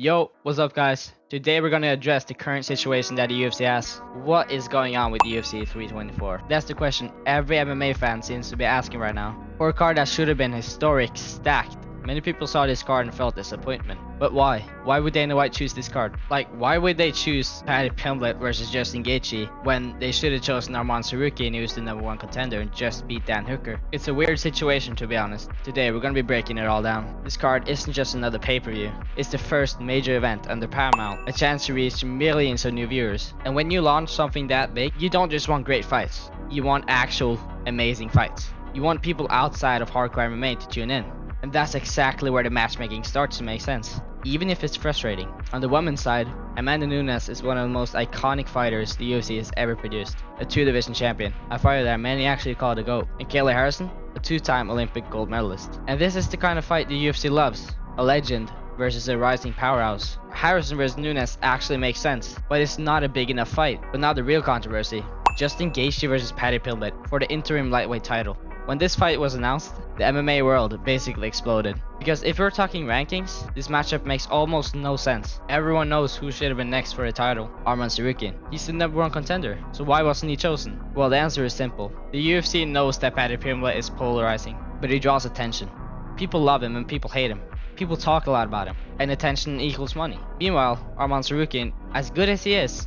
Yo, what's up guys? Today we're gonna address the current situation that the UFC has. What is going on with UFC 324? That's the question every MMA fan seems to be asking right now. For a card that should have been historic, stacked, many people saw this card and felt disappointment. But why? Why would Dana White choose this card? Like, why would they choose PADDY PIMBLET versus Justin GAETHJE when they should have chosen Arman Tsarukyan, who's the #1 contender, and just beat Dan Hooker? It's a weird situation, to be honest. Today we're gonna be breaking it all down. This card isn't just another pay-per-view. It's the first major event under Paramount, a chance to reach millions of new viewers. And when you launch something that big, you don't just want great fights. You want actual amazing fights. You want people outside of hardcore MMA to tune in. And that's exactly where the matchmaking starts to make sense, even if it's frustrating. On the women's side, Amanda Nunes is one of the most iconic fighters the UFC has ever produced, a 2-division champion, a fighter that many actually call the GOAT, and KAYLA Harrison, a 2-time Olympic gold medalist. And this is the kind of fight the UFC loves, a legend versus a rising powerhouse. Harrison versus Nunes actually makes sense, but it's not a big enough fight. But now the real controversy, Justin GAETHJE versus PADDY PIMBLET for the interim lightweight title. When this fight was announced, the MMA world basically exploded. Because if we're talking rankings, this matchup makes almost no sense. Everyone knows who should have been next for the title, Arman Tsarukyan. He's the #1 contender, so why wasn't he chosen? Well, the answer is simple. The UFC knows that PADDY PIMBLET is polarizing, but he draws attention. People love him and people hate him. People talk a lot about him, and attention equals money. Meanwhile, Arman Tsarukyan, as good as he is,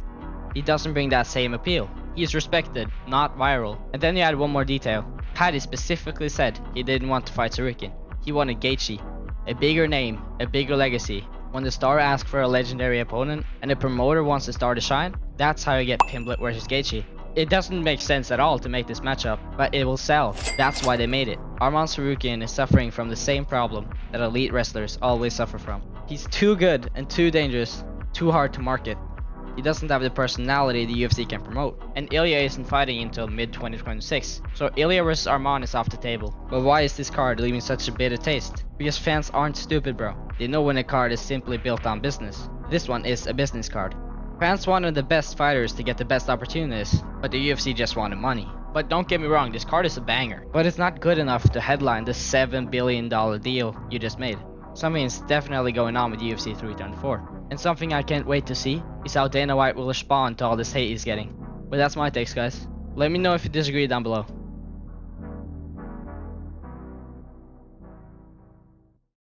he doesn't bring that same appeal. He is respected, not viral. And then you add one more detail. Paddy specifically said he didn't want to fight Tsarukyan. He wanted GAETHJE, a bigger name, a bigger legacy. When the star asks for a legendary opponent and the promoter wants the star to shine, that's how you get PIMBLET versus GAETHJE. It doesn't make sense at all to make this matchup, but it will sell. That's why they made it. Arman Tsarukyan is suffering from the same problem that elite wrestlers always suffer from. He's too good and too dangerous, too hard to market. He doesn't have the personality the UFC can promote, and Ilya isn't fighting until mid-2026, so Ilya vs Arman is off the table. But why is this card leaving such a bitter taste? Because fans aren't stupid, bro. They know when a card is simply built on business. This one is a business card. Fans wanted the best fighters to get the best opportunities, but the UFC just wanted money. But don't get me wrong, this card is a banger, but it's not good enough to headline the $7 billion deal you just made. Something is definitely going on with UFC 324. And something I can't wait to see is how Dana White will respond to all this hate he's getting. But that's my takes, guys. Let me know if you disagree down below.